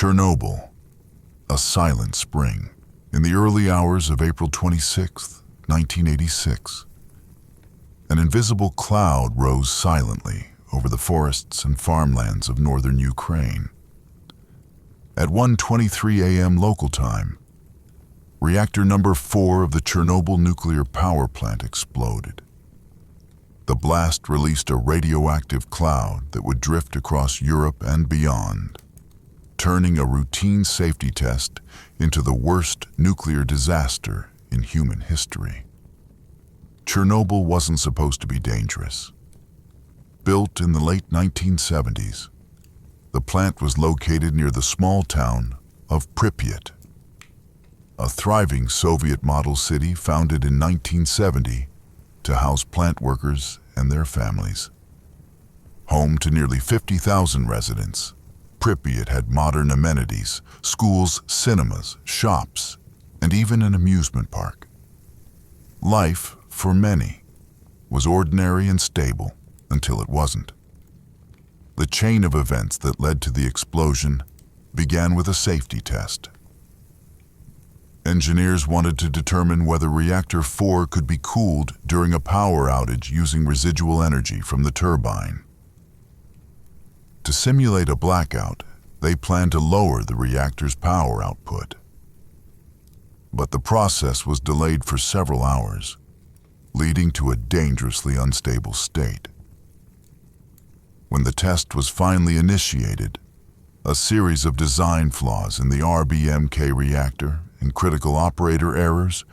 Chernobyl, a silent spring. In the early hours of April 26, 1986, an invisible cloud rose silently over the forests and farmlands of northern Ukraine. At 1:23 a.m. local time, reactor number 4 of the Chernobyl nuclear power plant exploded. The blast released a radioactive cloud that would drift across Europe and beyond, turning a routine safety test into the worst nuclear disaster in human history. Chernobyl wasn't supposed to be dangerous. Built in the late 1970s, the plant was located near the small town of Pripyat, a thriving Soviet model city founded in 1970 to house plant workers and their families. Home to nearly 50,000 residents, Pripyat had modern amenities, schools, cinemas, shops, and even an amusement park. Life, for many, was ordinary and stable until it wasn't. The chain of events that led to the explosion began with a safety test. Engineers wanted to determine whether Reactor 4 could be cooled during a power outage using residual energy from the turbine. To simulate a blackout, they planned to lower the reactor's power output. But the process was delayed for several hours, leading to a dangerously unstable state. When the test was finally initiated, a series of design flaws in the RBMK reactor and critical operator errors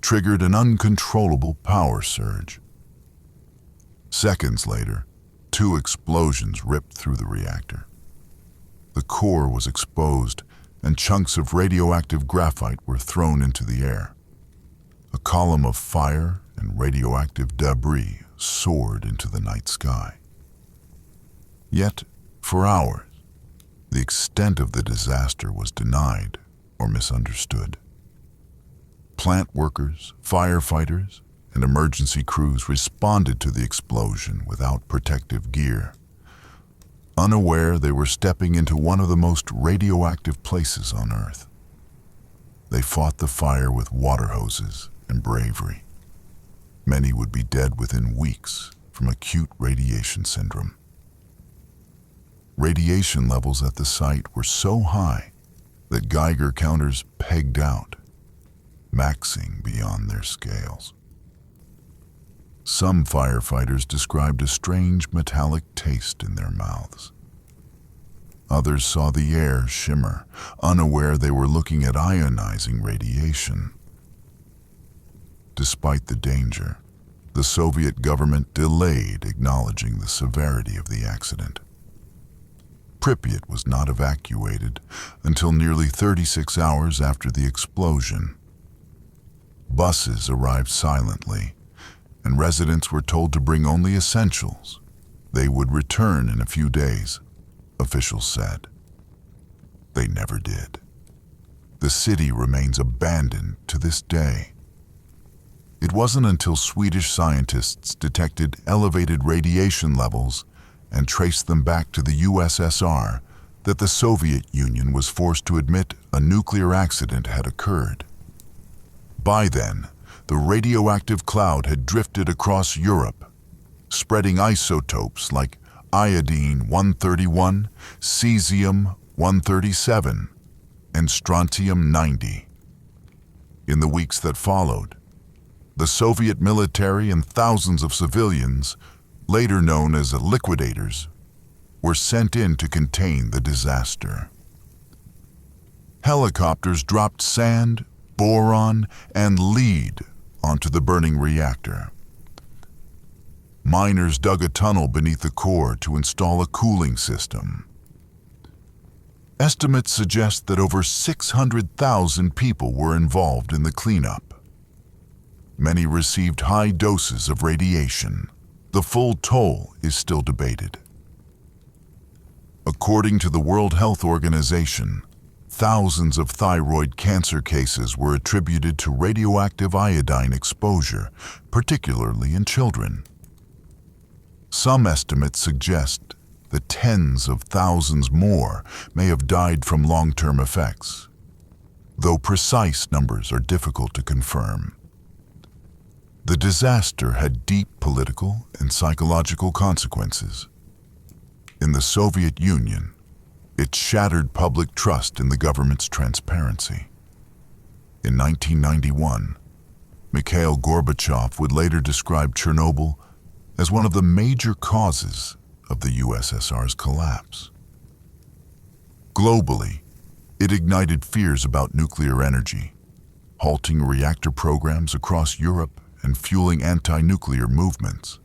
triggered an uncontrollable power surge. Seconds later, 2 explosions ripped through the reactor. The core was exposed, and chunks of radioactive graphite were thrown into the air. A column of fire and radioactive debris soared into the night sky. Yet, for hours, the extent of the disaster was denied or misunderstood. Plant workers, firefighters, and emergency crews responded to the explosion without protective gear, unaware they were stepping into one of the most radioactive places on Earth. They fought the fire with water hoses and bravery. Many would be dead within weeks from acute radiation syndrome. Radiation levels at the site were so high that Geiger counters pegged out, maxing beyond their scales. Some firefighters described a strange metallic taste in their mouths. Others saw the air shimmer, unaware they were looking at ionizing radiation. Despite the danger, the Soviet government delayed acknowledging the severity of the accident. Pripyat was not evacuated until nearly 36 hours after the explosion. Buses arrived silently, and residents were told to bring only essentials. They would return in a few days, officials said. They never did. The city remains abandoned to this day. It wasn't until Swedish scientists detected elevated radiation levels and traced them back to the USSR that the Soviet Union was forced to admit a nuclear accident had occurred. By then, the radioactive cloud had drifted across Europe, spreading isotopes like iodine-131, cesium-137, and strontium-90. In the weeks that followed, the Soviet military and thousands of civilians, later known as liquidators, were sent in to contain the disaster. Helicopters dropped sand, boron, and lead onto the burning reactor. Miners dug a tunnel beneath the core to install a cooling system. Estimates suggest that over 600,000 people were involved in the cleanup. Many received high doses of radiation. The full toll is still debated. According to the World Health Organization, thousands of thyroid cancer cases were attributed to radioactive iodine exposure, particularly in children. Some estimates suggest that tens of thousands more may have died from long-term effects, though precise numbers are difficult to confirm. The disaster had deep political and psychological consequences. In the Soviet Union, it shattered public trust in the government's transparency. In 1991, Mikhail Gorbachev would later describe Chernobyl as one of the major causes of the USSR's collapse. Globally, it ignited fears about nuclear energy, halting reactor programs across Europe and fueling anti-nuclear movements.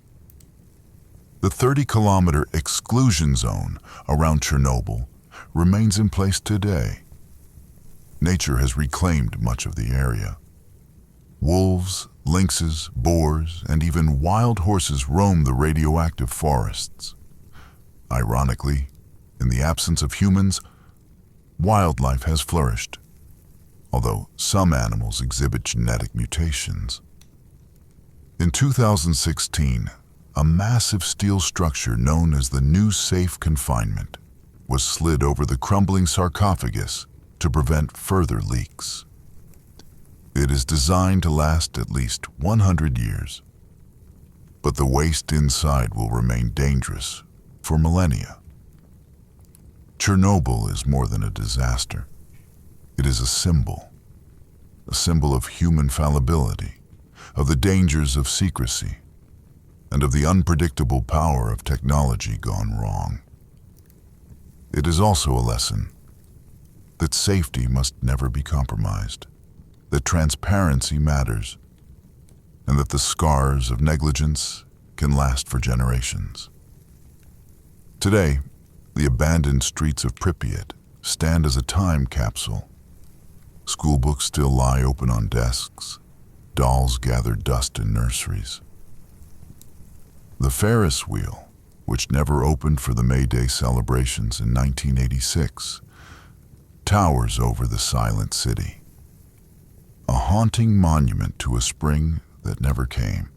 The 30-kilometer exclusion zone around Chernobyl remains in place today. Nature has reclaimed much of the area. Wolves, lynxes, boars, and even wild horses roam the radioactive forests. Ironically, in the absence of humans, wildlife has flourished, although some animals exhibit genetic mutations. In 2016, a massive steel structure known as the New Safe Confinement was slid over the crumbling sarcophagus to prevent further leaks. It is designed to last at least 100 years, but the waste inside will remain dangerous for millennia. Chernobyl is more than a disaster. It is a symbol of human fallibility, of the dangers of secrecy, and of the unpredictable power of technology gone wrong. It is also a lesson that safety must never be compromised, that transparency matters, and that the scars of negligence can last for generations. Today, the abandoned streets of Pripyat stand as a time capsule. Schoolbooks still lie open on desks, dolls gather dust in nurseries. The Ferris wheel, which never opened for the May Day celebrations in 1986, towers over the silent city, a haunting monument to a spring that never came.